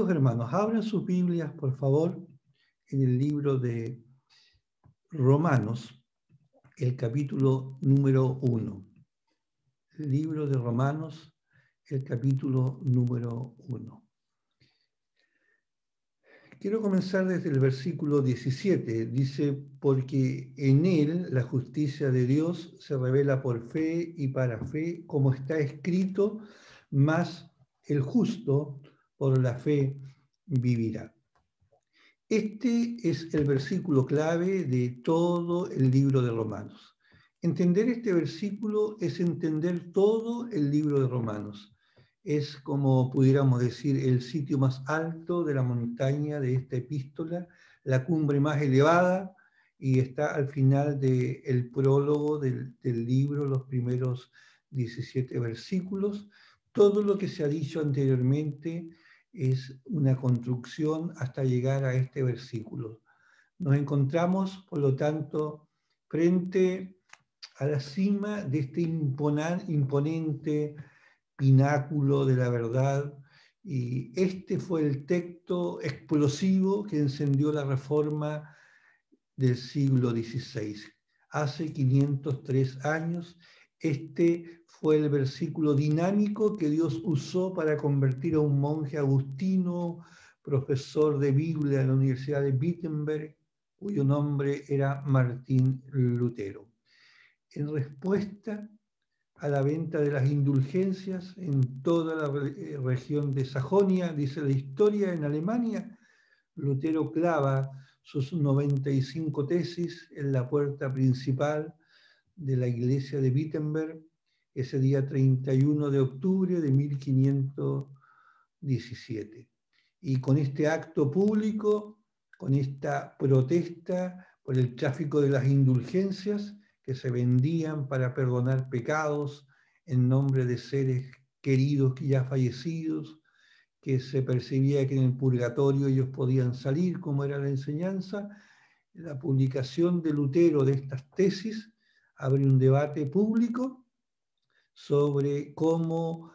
Queridos hermanos, abran sus Biblias, por favor, en el libro de Romanos, el capítulo número 1. El libro de Romanos, el capítulo número 1. Quiero comenzar desde el versículo 17. Dice, porque en él la justicia de Dios se revela por fe y para fe, como está escrito, mas el justo por la fe vivirá. Este es el versículo clave de todo el libro de Romanos. Entender este versículo es entender todo el libro de Romanos. Es, como pudiéramos decir, el sitio más alto de la montaña de esta epístola, la cumbre más elevada, y está al final del prólogo del libro, los primeros 17 versículos. Todo lo que se ha dicho anteriormente es una construcción hasta llegar a este versículo. Nos encontramos, por lo tanto, frente a la cima de este imponente pináculo de la verdad, y este fue el texto explosivo que encendió la reforma del siglo XVI. Hace 503 años, este fue el versículo dinámico que Dios usó para convertir a un monje agustino, profesor de Biblia en la Universidad de Wittenberg, cuyo nombre era Martín Lutero. En respuesta a la venta de las indulgencias en toda la región de Sajonia, dice la historia, en Alemania, Lutero clava sus 95 tesis en la puerta principal de la iglesia de Wittenberg ese día 31 de octubre de 1517. Y con este acto público, con esta protesta por el tráfico de las indulgencias que se vendían para perdonar pecados en nombre de seres queridos que ya fallecidos, que se percibía que en el purgatorio ellos podían salir, como era la enseñanza, la publicación de Lutero de estas tesis abre un debate público sobre cómo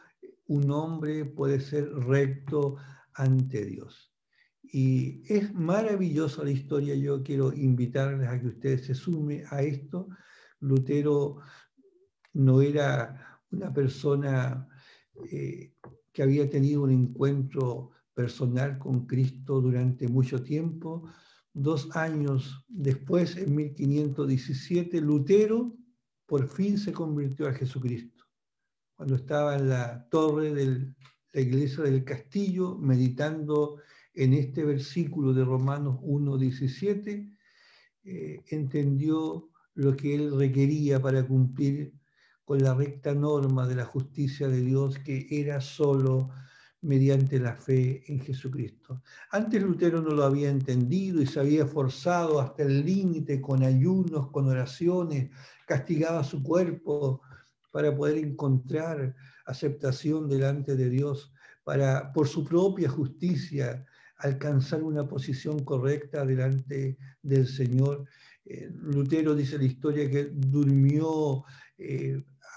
un hombre puede ser recto ante Dios. Y es maravillosa la historia, yo quiero invitarles a que ustedes se sumen a esto. Lutero no era una persona que había tenido un encuentro personal con Cristo durante mucho tiempo. 2 años después, en 1517, Lutero por fin se convirtió a Jesucristo. Cuando estaba en la torre de la iglesia del castillo, meditando en este versículo de Romanos 1:17, entendió lo que él requería para cumplir con la recta norma de la justicia de Dios, que era solo mediante la fe en Jesucristo. Antes Lutero no lo había entendido y se había esforzado hasta el límite con ayunos, con oraciones, castigaba su cuerpo para poder encontrar aceptación delante de Dios, para, por su propia justicia, alcanzar una posición correcta delante del Señor. Lutero dice la historia que durmió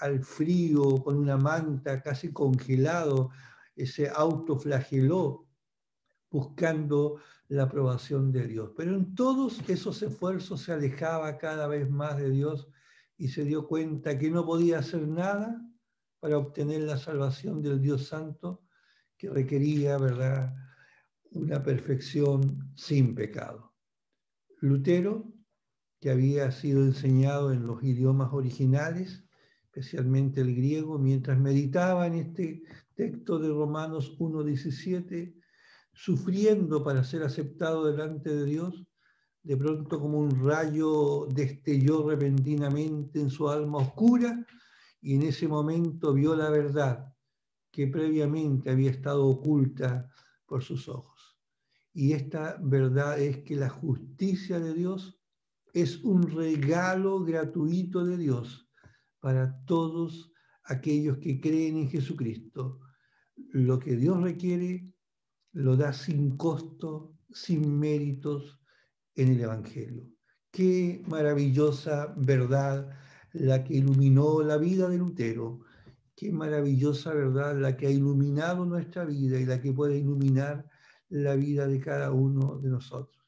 al frío con una manta casi congelado, se autoflageló buscando la aprobación de Dios. Pero en todos esos esfuerzos se alejaba cada vez más de Dios y se dio cuenta que no podía hacer nada para obtener la salvación del Dios Santo, que requería, ¿verdad?, una perfección sin pecado. Lutero, que había sido enseñado en los idiomas originales, especialmente el griego, mientras meditaba en este texto de Romanos 1:17, sufriendo para ser aceptado delante de Dios, de pronto como un rayo destelló repentinamente en su alma oscura y en ese momento vio la verdad que previamente había estado oculta por sus ojos. Y esta verdad es que la justicia de Dios es un regalo gratuito de Dios para todos aquellos que creen en Jesucristo. Lo que Dios requiere lo da sin costo, sin méritos en el Evangelio. Qué maravillosa verdad la que iluminó la vida de Lutero. Qué maravillosa verdad la que ha iluminado nuestra vida y la que puede iluminar la vida de cada uno de nosotros.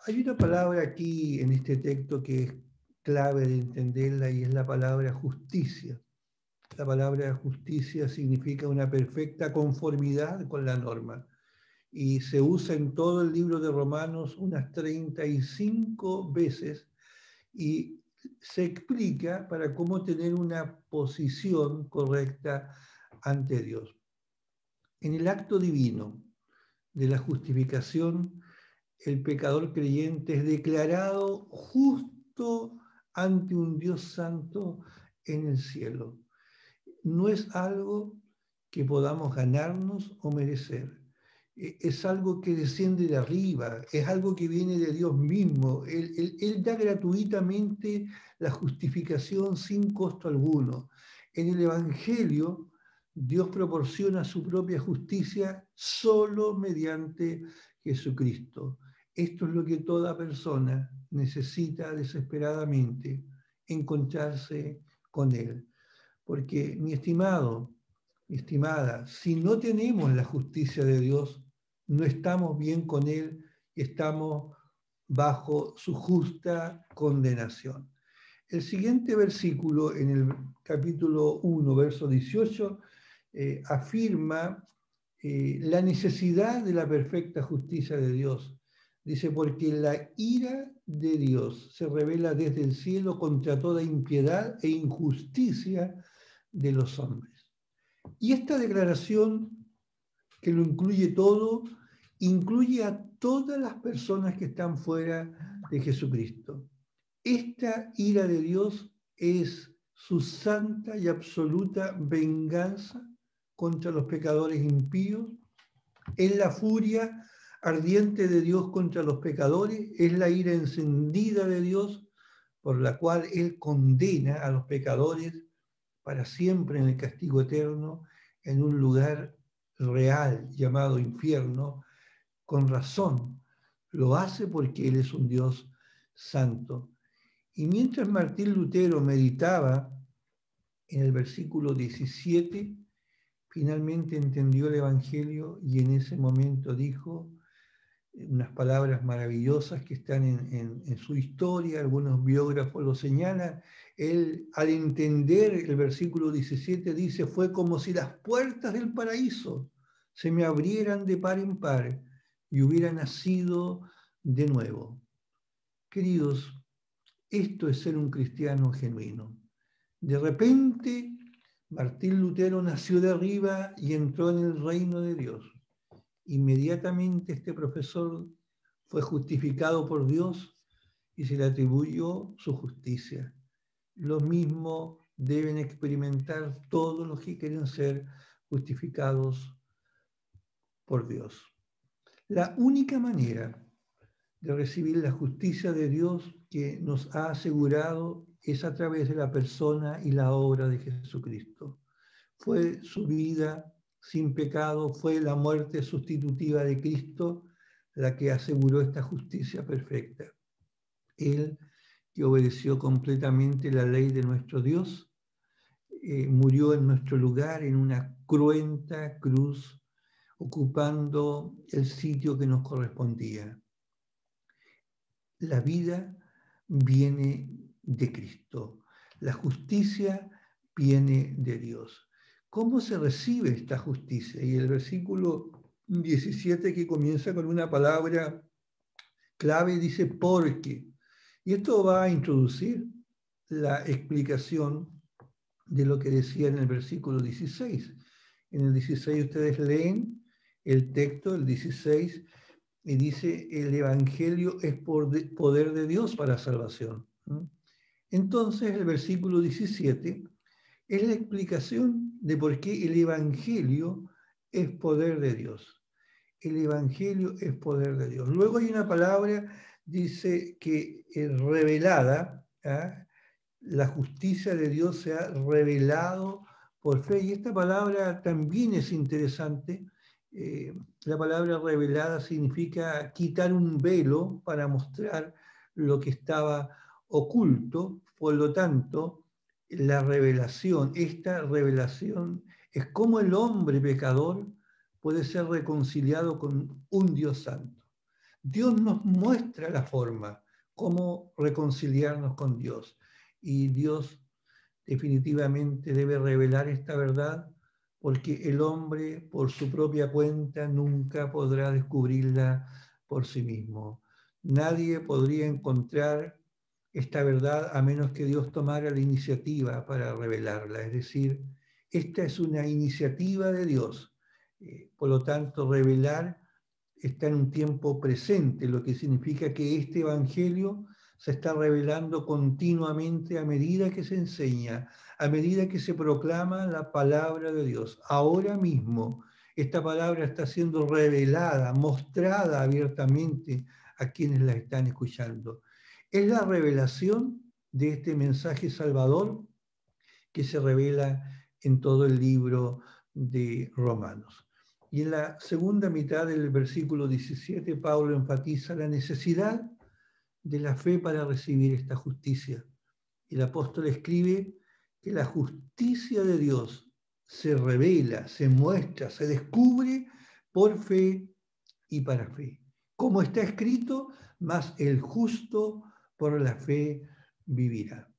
Hay una palabra aquí en este texto que es clave de entenderla y es la palabra justicia. La palabra justicia significa una perfecta conformidad con la norma y se usa en todo el libro de Romanos unas 35 veces y se explica para cómo tener una posición correcta ante Dios. En el acto divino de la justificación, el pecador creyente es declarado justo ante un Dios santo en el cielo. No es algo que podamos ganarnos o merecer. Es algo que desciende de arriba, es algo que viene de Dios mismo. Él da gratuitamente la justificación sin costo alguno. En el Evangelio, Dios proporciona su propia justicia solo mediante Jesucristo. Esto es lo que toda persona necesita desesperadamente, encontrarse con Él. Porque, mi estimado, mi estimada, si no tenemos la justicia de Dios, no estamos bien con Él y estamos bajo su justa condenación. El siguiente versículo, en el capítulo 1, verso 18, afirma la necesidad de la perfecta justicia de Dios. Dice, porque la ira de Dios se revela desde el cielo contra toda impiedad e injusticia de los hombres. Y esta declaración, que lo incluye todo, incluye a todas las personas que están fuera de Jesucristo. Esta ira de Dios es su santa y absoluta venganza contra los pecadores impíos, es la furia ardiente de Dios contra los pecadores, es la ira encendida de Dios por la cual Él condena a los pecadores para siempre en el castigo eterno, en un lugar real llamado infierno. Con razón, lo hace porque Él es un Dios santo. Y mientras Martín Lutero meditaba en el versículo 17, finalmente entendió el Evangelio y en ese momento dijo unas palabras maravillosas que están en su historia, algunos biógrafos lo señalan. Él, al entender el versículo 17, dice, fue como si las puertas del paraíso se me abrieran de par en par y hubiera nacido de nuevo. Queridos, esto es ser un cristiano genuino. De repente, Martín Lutero nació de arriba y entró en el reino de Dios. Inmediatamente este profesor fue justificado por Dios y se le atribuyó su justicia. Lo mismo deben experimentar todos los que quieren ser justificados por Dios. La única manera de recibir la justicia de Dios que nos ha asegurado es a través de la persona y la obra de Jesucristo. Fue su vida sin pecado, fue la muerte sustitutiva de Cristo la que aseguró esta justicia perfecta. Él, que obedeció completamente la ley de nuestro Dios, murió en nuestro lugar en una cruenta cruz, ocupando el sitio que nos correspondía. La vida viene de Cristo, la justicia viene de Dios. ¿Cómo se recibe esta justicia? Y el versículo 17, que comienza con una palabra clave, dice porque. Y esto va a introducir la explicación de lo que decía en el versículo 16. En el 16 ustedes leen el texto, el 16, y dice, el Evangelio es poder de Dios para salvación. Entonces, el versículo 17 es la explicación de por qué el Evangelio es poder de Dios. El Evangelio es poder de Dios. Luego hay una palabra, dice que es revelada, ¿eh? La justicia de Dios se ha revelado por fe. Y esta palabra también es interesante. La palabra revelada significa quitar un velo para mostrar lo que estaba oculto. Por lo tanto, esta revelación es cómo el hombre pecador puede ser reconciliado con un Dios santo. Dios nos muestra la forma, cómo reconciliarnos con Dios. Y Dios definitivamente debe revelar esta verdad, porque el hombre por su propia cuenta nunca podrá descubrirla por sí mismo. Nadie podría encontrar esta verdad a menos que Dios tomara la iniciativa para revelarla. Es decir, esta es una iniciativa de Dios. Por lo tanto, revelar está en un tiempo presente, lo que significa que este evangelio se está revelando continuamente a medida que se enseña, a medida que se proclama la palabra de Dios. Ahora mismo esta palabra está siendo revelada, mostrada abiertamente a quienes la están escuchando. Es la revelación de este mensaje salvador que se revela en todo el libro de Romanos. Y en la segunda mitad del versículo 17, Pablo enfatiza la necesidad de la fe para recibir esta justicia. El apóstol escribe que la justicia de Dios se revela, se muestra, se descubre por fe y para fe. Como está escrito, mas el justo por la fe vivirá.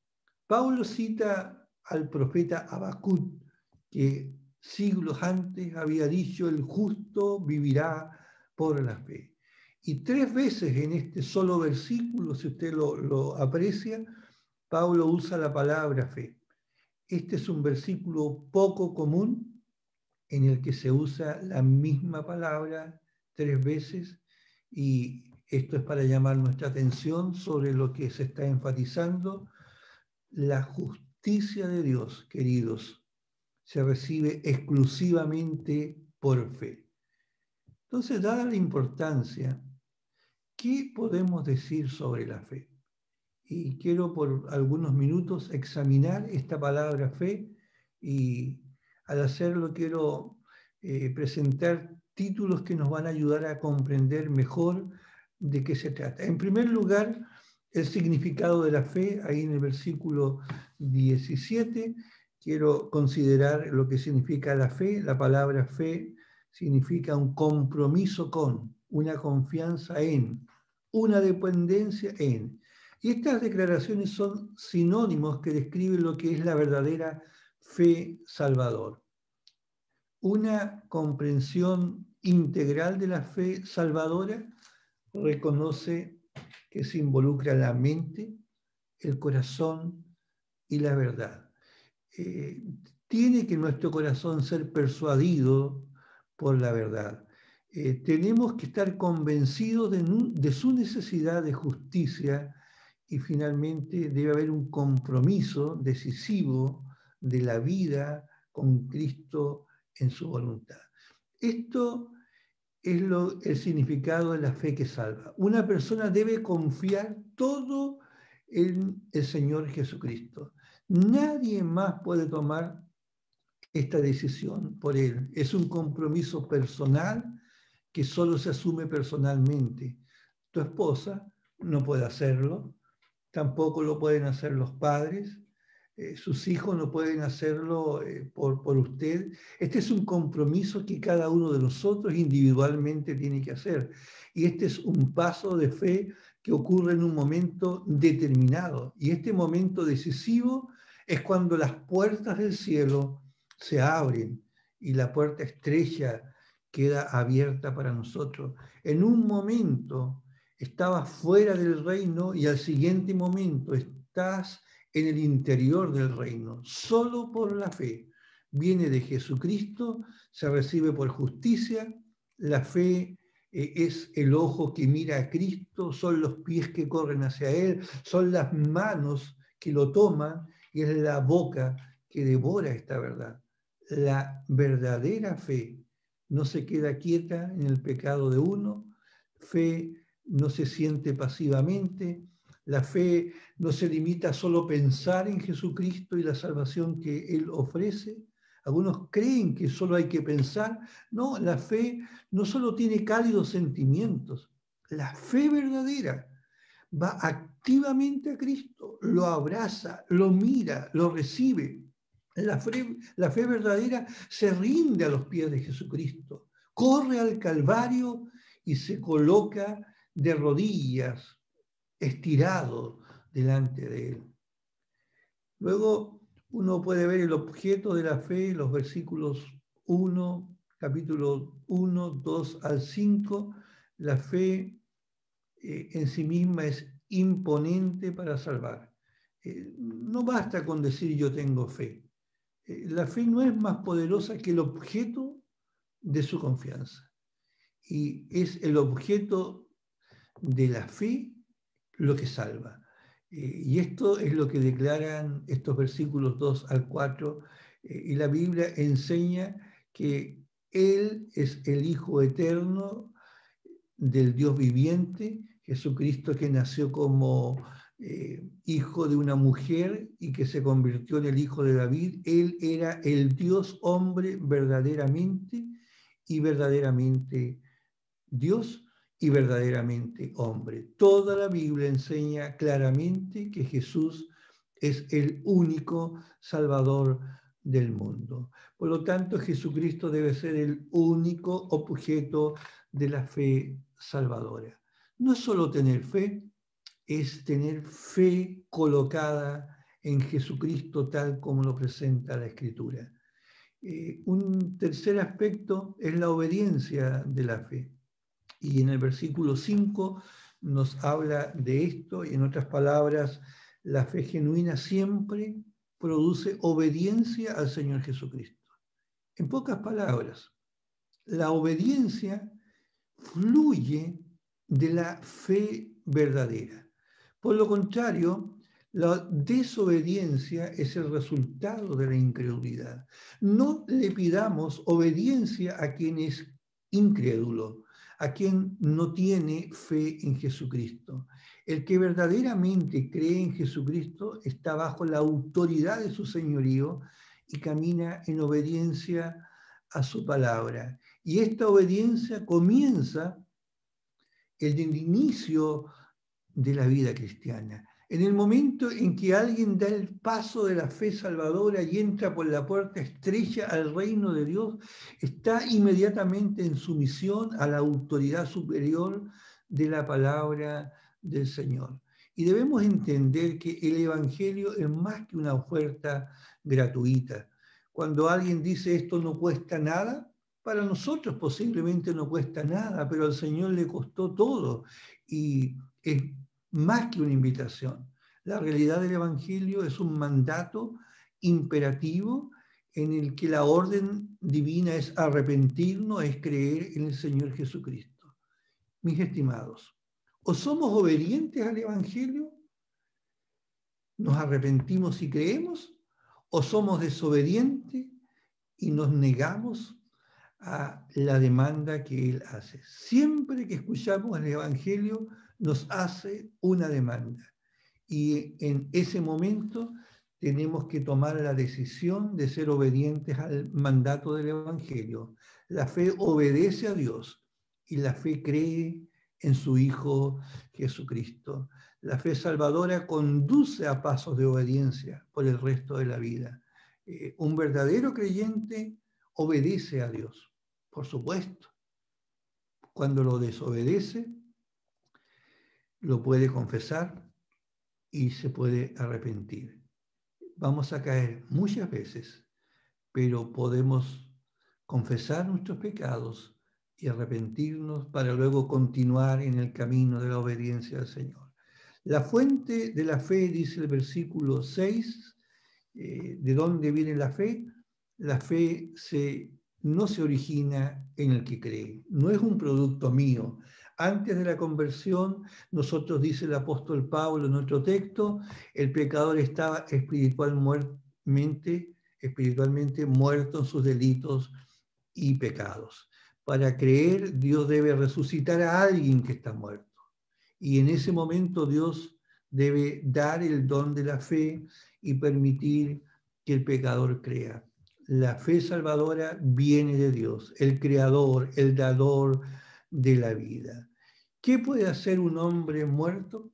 Pablo cita al profeta Habacuc, que siglos antes había dicho: el justo vivirá por la fe. Y 3 veces en este solo versículo, si usted lo aprecia, Pablo usa la palabra fe. Este es un versículo poco común en el que se usa la misma palabra 3 veces, y esto es para llamar nuestra atención sobre lo que se está enfatizando. La justicia de Dios, queridos, se recibe exclusivamente por fe. Entonces, dada la importancia, ¿qué podemos decir sobre la fe? Y quiero por algunos minutos examinar esta palabra fe, y al hacerlo quiero presentar títulos que nos van a ayudar a comprender mejor de qué se trata. En primer lugar, el significado de la fe, ahí en el versículo 17, quiero considerar lo que significa la fe. La palabra fe significa un compromiso con, una confianza en, una dependencia en. Y estas declaraciones son sinónimos que describen lo que es la verdadera fe salvador. Una comprensión integral de la fe salvadora reconoce que se involucra la mente, el corazón y la verdad. Tiene que nuestro corazón ser persuadido por la verdad. Tenemos que estar convencidos de su necesidad de justicia, y finalmente debe haber un compromiso decisivo de la vida con Cristo en su voluntad. Esto es el significado de la fe que salva. Una persona debe confiar todo en el Señor Jesucristo. Nadie más puede tomar esta decisión por él. Es un compromiso personal que solo se asume personalmente. Tu esposa no puede hacerlo, tampoco lo pueden hacer los padres, sus hijos no pueden hacerlo por usted. Este es un compromiso que cada uno de nosotros individualmente tiene que hacer. Y este es un paso de fe que ocurre en un momento determinado. Y este momento decisivo es cuando las puertas del cielo se abren y la puerta estrecha queda abierta para nosotros. En un momento estabas fuera del reino y al siguiente momento estás en el interior del reino, solo por la fe. Viene de Jesucristo, se recibe por justicia. La fe es el ojo que mira a Cristo, son los pies que corren hacia Él, son las manos que lo toman y es la boca que devora esta verdad. La verdadera fe no se queda quieta en el pecado de uno. Fe no se siente pasivamente. La fe no se limita a solo pensar en Jesucristo y la salvación que Él ofrece. Algunos creen que solo hay que pensar. No, la fe no solo tiene cálidos sentimientos. La fe verdadera va activamente a Cristo, lo abraza, lo mira, lo recibe. La fe verdadera se rinde a los pies de Jesucristo, corre al Calvario y se coloca de rodillas, estirado delante de él. Luego uno puede ver el objeto de la fe, los versículos 1, capítulo 1, 2 al 5. La fe en sí misma es imponente para salvar. No basta con decir yo tengo fe. La fe no es más poderosa que el objeto de su confianza. Y es el objeto de la fe lo que salva. Y esto es lo que declaran estos versículos 2 al 4. Y la Biblia enseña que Él es el Hijo eterno del Dios viviente, Jesucristo, que nació como hijo de una mujer y que se convirtió en el Hijo de David. Él era el Dios hombre verdaderamente y verdaderamente Dios y verdaderamente hombre. Toda la Biblia enseña claramente que Jesús es el único Salvador del mundo. Por lo tanto, Jesucristo debe ser el único objeto de la fe salvadora. No es solo tener fe, es tener fe colocada en Jesucristo tal como lo presenta la Escritura. Un tercer aspecto es la obediencia de la fe. Y en el versículo 5 nos habla de esto, y en otras palabras, la fe genuina siempre produce obediencia al Señor Jesucristo. En pocas palabras, la obediencia fluye de la fe verdadera. Por lo contrario, la desobediencia es el resultado de la incredulidad. No le pidamos obediencia a quien es incrédulo, a quien no tiene fe en Jesucristo. El que verdaderamente cree en Jesucristo está bajo la autoridad de su señorío y camina en obediencia a su palabra. Y esta obediencia comienza en el inicio de la vida cristiana. En el momento en que alguien da el paso de la fe salvadora y entra por la puerta estrecha al reino de Dios, está inmediatamente en sumisión a la autoridad superior de la palabra del Señor. Y debemos entender que el Evangelio es más que una oferta gratuita. Cuando alguien dice esto no cuesta nada, para nosotros posiblemente no cuesta nada, pero al Señor le costó todo. Y es más que una invitación. La realidad del Evangelio es un mandato imperativo en el que la orden divina es arrepentirnos, es creer en el Señor Jesucristo. Mis estimados, o somos obedientes al Evangelio, nos arrepentimos y creemos, o somos desobedientes y nos negamos a la demanda que Él hace. Siempre que escuchamos el Evangelio, nos hace una demanda. Y en ese momento tenemos que tomar la decisión de ser obedientes al mandato del Evangelio. La fe obedece a Dios y la fe cree en su Hijo Jesucristo. La fe salvadora conduce a pasos de obediencia por el resto de la vida. Un verdadero creyente obedece a Dios, por supuesto. Cuando lo desobedece, lo puede confesar y se puede arrepentir. Vamos a caer muchas veces, pero podemos confesar nuestros pecados y arrepentirnos para luego continuar en el camino de la obediencia al Señor. La fuente de la fe, dice el versículo 6, ¿de dónde viene la fe? La fe no se origina en el que cree, no es un producto mío. Antes de la conversión, nosotros, dice el apóstol Pablo en otro texto, el pecador estaba espiritualmente muerto en sus delitos y pecados. Para creer, Dios debe resucitar a alguien que está muerto. Y en ese momento Dios debe dar el don de la fe y permitir que el pecador crea. La fe salvadora viene de Dios, el creador, el dador de la vida. ¿Qué puede hacer un hombre muerto?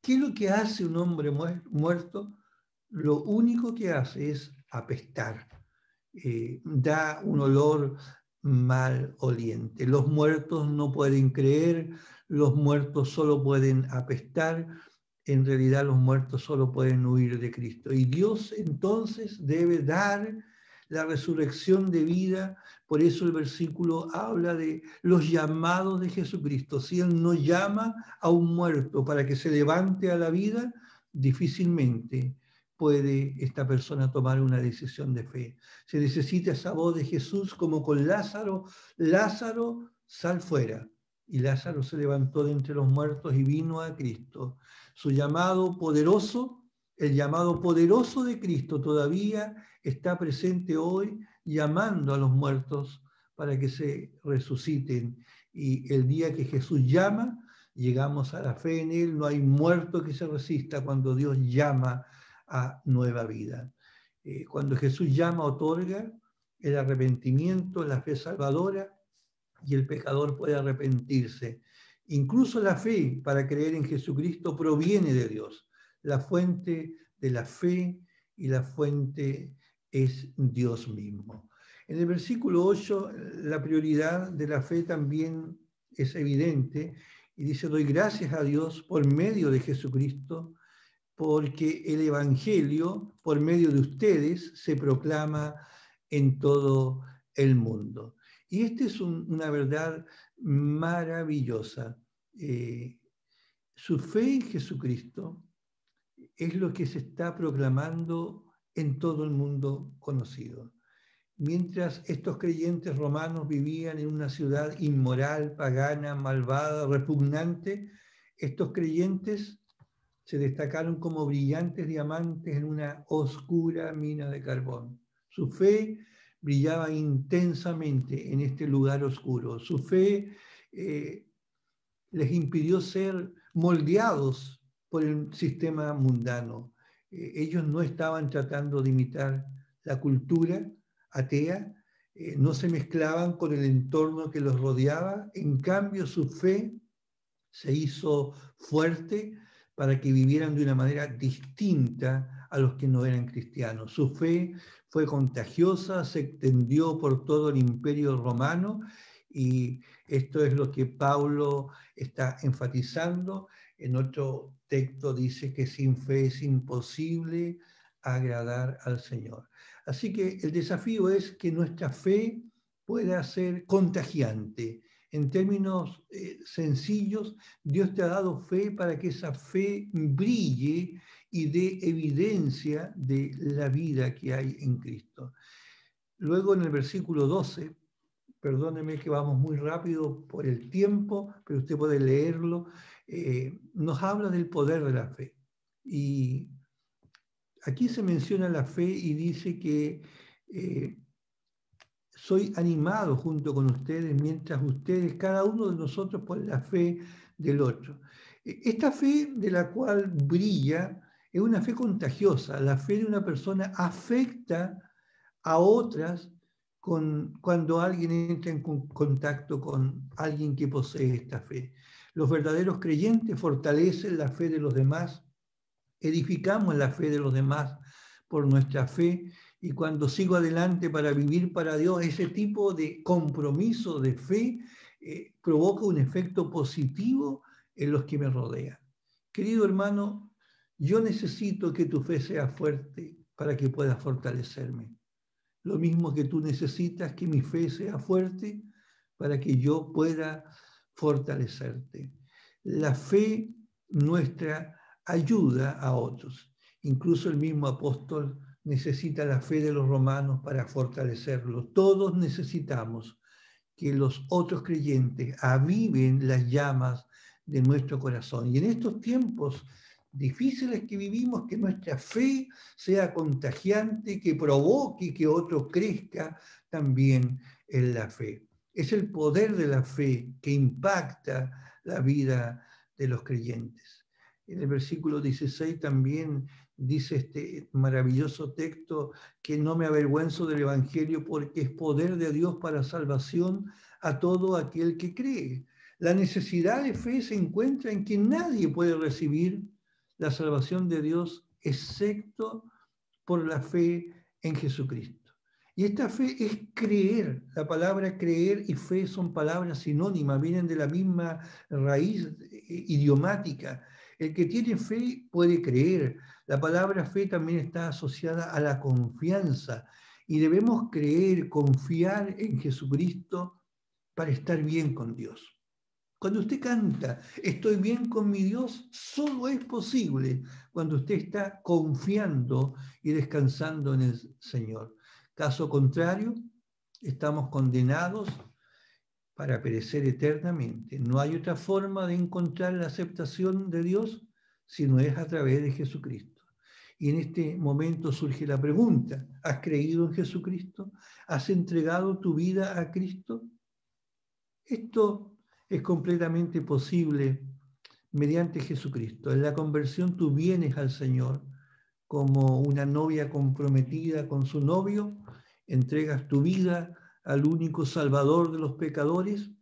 ¿Qué es lo que hace un hombre muerto? Lo único que hace es apestar. Da un olor maloliente. Los muertos no pueden creer, los muertos solo pueden apestar, en realidad los muertos solo pueden huir de Cristo. Y Dios entonces debe dar la resurrección de vida. Por eso el versículo habla de los llamados de Jesucristo. Si Él no llama a un muerto para que se levante a la vida, difícilmente puede esta persona tomar una decisión de fe. Se necesita esa voz de Jesús como con Lázaro: Lázaro, sal fuera. Y Lázaro se levantó de entre los muertos y vino a Cristo. Su llamado poderoso, el llamado poderoso de Cristo todavía está presente hoy, llamando a los muertos para que se resuciten. Y el día que Jesús llama, llegamos a la fe en Él. No hay muerto que se resista cuando Dios llama a nueva vida. Cuando Jesús llama, otorga el arrepentimiento, la fe salvadora, y el pecador puede arrepentirse. Incluso la fe para creer en Jesucristo proviene de Dios. La fuente de la fe y la fuente es Dios mismo. En el versículo 8, la prioridad de la fe también es evidente, y dice: doy gracias a Dios por medio de Jesucristo, porque el Evangelio, por medio de ustedes, se proclama en todo el mundo. Y esta es una verdad maravillosa. Su fe en Jesucristo es lo que se está proclamando en todo el mundo conocido. Mientras estos creyentes romanos vivían en una ciudad inmoral, pagana, malvada, repugnante, estos creyentes se destacaron como brillantes diamantes en una oscura mina de carbón. Su fe brillaba intensamente en este lugar oscuro. Su fe les impidió ser moldeados por el sistema mundano. Ellos no estaban tratando de imitar la cultura atea, no se mezclaban con el entorno que los rodeaba. En cambio, su fe se hizo fuerte para que vivieran de una manera distinta a los que no eran cristianos. Su fe fue contagiosa, se extendió por todo el imperio romano, y esto es lo que Pablo está enfatizando. En otro texto dice que sin fe es imposible agradar al Señor. Así que el desafío es que nuestra fe pueda ser contagiante. En términos sencillos, Dios te ha dado fe para que esa fe brille y dé evidencia de la vida que hay en Cristo. Luego en el versículo 12, perdóneme que vamos muy rápido por el tiempo, pero usted puede leerlo, nos habla del poder de la fe. Y aquí se menciona la fe y dice que soy animado junto con ustedes mientras ustedes, cada uno de nosotros, por la fe del otro. Esta fe de la cual brilla es una fe contagiosa. La fe de una persona afecta a otras cuando alguien entra en contacto con alguien que posee esta fe. Los verdaderos creyentes fortalecen la fe de los demás, edificamos la fe de los demás por nuestra fe, y cuando sigo adelante para vivir para Dios, ese tipo de compromiso de fe provoca un efecto positivo en los que me rodean. Querido hermano, yo necesito que tu fe sea fuerte para que puedas fortalecerme. Lo mismo que tú necesitas que mi fe sea fuerte para que yo pueda fortalecerte. La fe nuestra ayuda a otros. Incluso el mismo apóstol necesita la fe de los romanos para fortalecerlo. Todos necesitamos que los otros creyentes aviven las llamas de nuestro corazón. Y en estos tiempos difíciles que vivimos, que nuestra fe sea contagiante, que provoque que otro crezca también en la fe. Es el poder de la fe que impacta la vida de los creyentes. En el versículo 16 también dice este maravilloso texto que no me avergüenzo del Evangelio porque es poder de Dios para salvación a todo aquel que cree. La necesidad de fe se encuentra en que nadie puede recibir la salvación de Dios excepto por la fe en Jesucristo. Y esta fe es creer. La palabra creer y fe son palabras sinónimas, vienen de la misma raíz idiomática. El que tiene fe puede creer. La palabra fe también está asociada a la confianza. Y debemos creer, confiar en Jesucristo para estar bien con Dios. Cuando usted canta, estoy bien con mi Dios, solo es posible cuando usted está confiando y descansando en el Señor. Caso contrario, estamos condenados para perecer eternamente. No hay otra forma de encontrar la aceptación de Dios si no es a través de Jesucristo. Y en este momento surge la pregunta, ¿has creído en Jesucristo? ¿Has entregado tu vida a Cristo? Esto es completamente posible mediante Jesucristo. En la conversión tú vienes al Señor como una novia comprometida con su novio, entregas tu vida al único Salvador de los pecadores.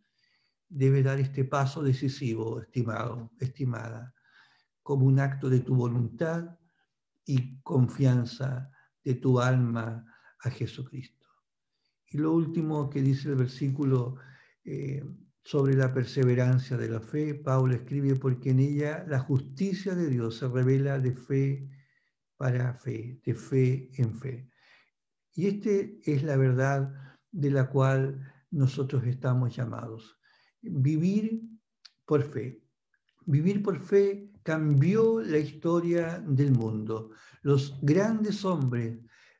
Debes dar este paso decisivo, estimado, estimada, como un acto de tu voluntad y confianza de tu alma a Jesucristo. Y lo último que dice el versículo sobre la perseverancia de la fe, Pablo escribe, porque en ella la justicia de Dios se revela de fe para fe, de fe en fe. Y esta es la verdad de la cual nosotros estamos llamados. Vivir por fe. Vivir por fe cambió la historia del mundo. Los grandes hombres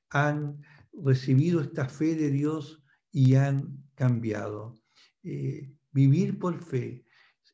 han recibido esta fe de Dios y han cambiado. Vivir por fe.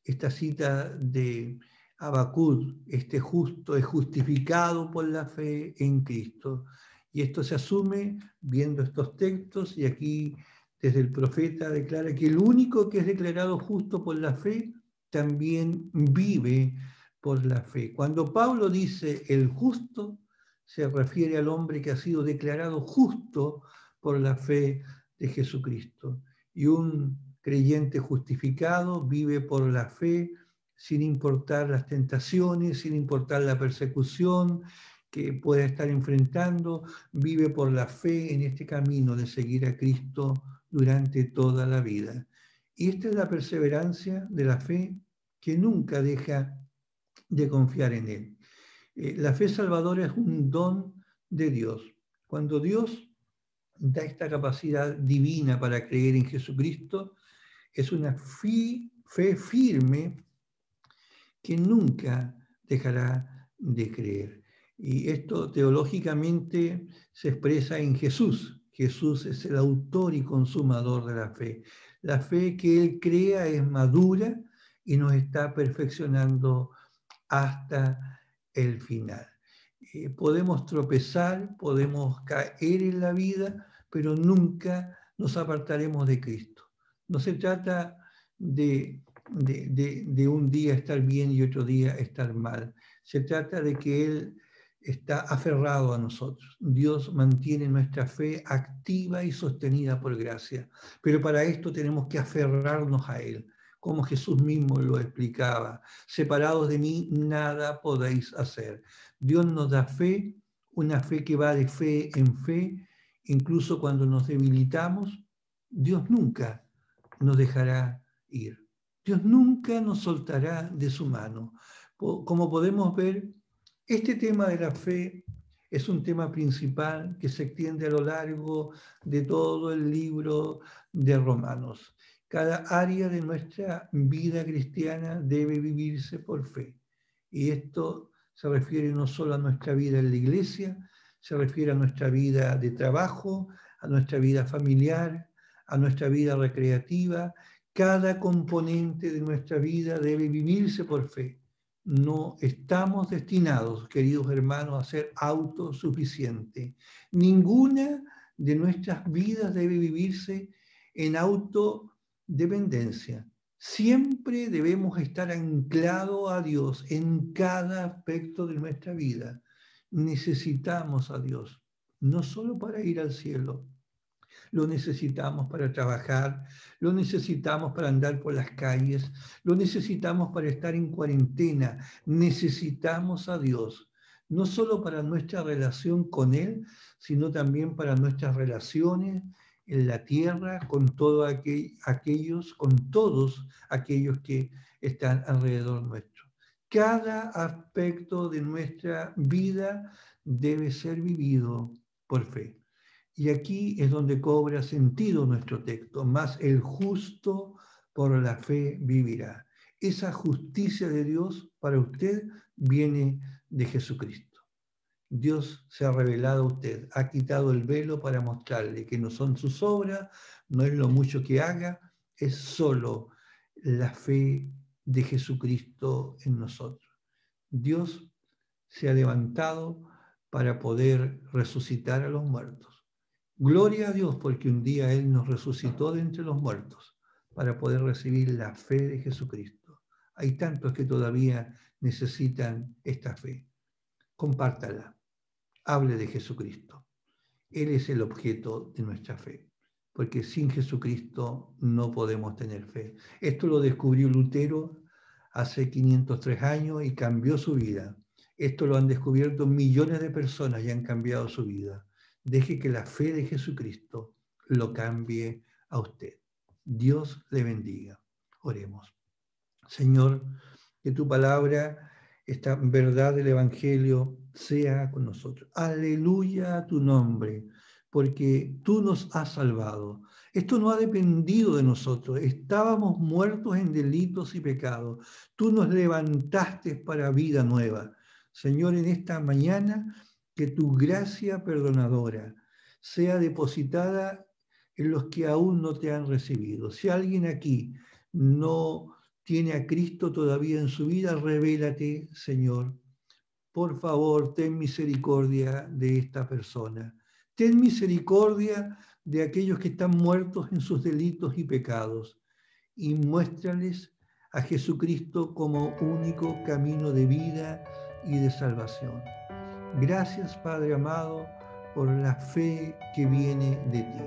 Esta cita de Habacuc, este justo es justificado por la fe en Cristo. Y esto se asume viendo estos textos, y aquí desde el profeta declara que el único que es declarado justo por la fe también vive por la fe. Cuando Pablo dice el justo, se refiere al hombre que ha sido declarado justo por la fe de Jesucristo. Y un creyente justificado vive por la fe sin importar las tentaciones, sin importar la persecución que pueda estar enfrentando, vive por la fe en este camino de seguir a Cristo durante toda la vida. Y esta es la perseverancia de la fe que nunca deja de confiar en Él. La fe salvadora es un don de Dios. Cuando Dios da esta capacidad divina para creer en Jesucristo, es una fe firme que nunca dejará de creer. Y esto teológicamente se expresa en Jesús. Jesús es el autor y consumador de la fe. La fe que Él crea es madura y nos está perfeccionando hasta el final. Podemos tropezar, podemos caer en la vida, pero nunca nos apartaremos de Cristo. No se trata de un día estar bien y otro día estar mal. Se trata de que Él está aferrado a nosotros. Dios mantiene nuestra fe activa y sostenida por gracia. Pero para esto tenemos que aferrarnos a Él, como Jesús mismo lo explicaba. Separados de mí, nada podéis hacer. Dios nos da fe, una fe que va de fe en fe, incluso cuando nos debilitamos. Dios nunca nos dejará ir. Dios nunca nos soltará de su mano. Como podemos ver, este tema de la fe es un tema principal que se extiende a lo largo de todo el libro de Romanos. Cada área de nuestra vida cristiana debe vivirse por fe. Y esto se refiere no solo a nuestra vida en la iglesia, se refiere a nuestra vida de trabajo, a nuestra vida familiar, a nuestra vida recreativa. Cada componente de nuestra vida debe vivirse por fe. No estamos destinados, queridos hermanos, a ser autosuficientes. Ninguna de nuestras vidas debe vivirse en autodependencia. Siempre debemos estar anclados a Dios en cada aspecto de nuestra vida. Necesitamos a Dios, no solo para ir al cielo. Lo necesitamos para trabajar, lo necesitamos para andar por las calles, lo necesitamos para estar en cuarentena. Necesitamos a Dios. no solo para nuestra relación con Él, sino también para nuestras relaciones en la tierra con todos aquellos que están alrededor nuestro. Cada aspecto de nuestra vida debe ser vivido por fe. Y aquí es donde cobra sentido nuestro texto, más el justo por la fe vivirá. Esa justicia de Dios para usted viene de Jesucristo. Dios se ha revelado a usted, ha quitado el velo para mostrarle que no son sus obras, no es lo mucho que haga, es solo la fe de Jesucristo en nosotros. Dios se ha levantado para poder resucitar a los muertos. Gloria a Dios porque un día Él nos resucitó de entre los muertos para poder recibir la fe de Jesucristo. Hay tantos que todavía necesitan esta fe. Compártala. Hable de Jesucristo. Él es el objeto de nuestra fe, porque sin Jesucristo no podemos tener fe. Esto lo descubrió Lutero hace 503 años y cambió su vida. Esto lo han descubierto millones de personas y han cambiado su vida. Deje que la fe de Jesucristo lo cambie a usted. Dios le bendiga. Oremos. Señor, que tu palabra, esta verdad del Evangelio, sea con nosotros. Aleluya a tu nombre, porque tú nos has salvado. Esto no ha dependido de nosotros. Estábamos muertos en delitos y pecados. Tú nos levantaste para vida nueva. Señor, en esta mañana, que tu gracia perdonadora sea depositada en los que aún no te han recibido. Si alguien aquí no tiene a Cristo todavía en su vida, revélate, Señor. Por favor, ten misericordia de esta persona. Ten misericordia de aquellos que están muertos en sus delitos y pecados y muéstrales a Jesucristo como único camino de vida y de salvación. Gracias, Padre amado, por la fe que viene de ti.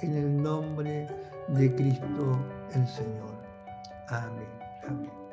En el nombre de Cristo el Señor. Amén. Amén.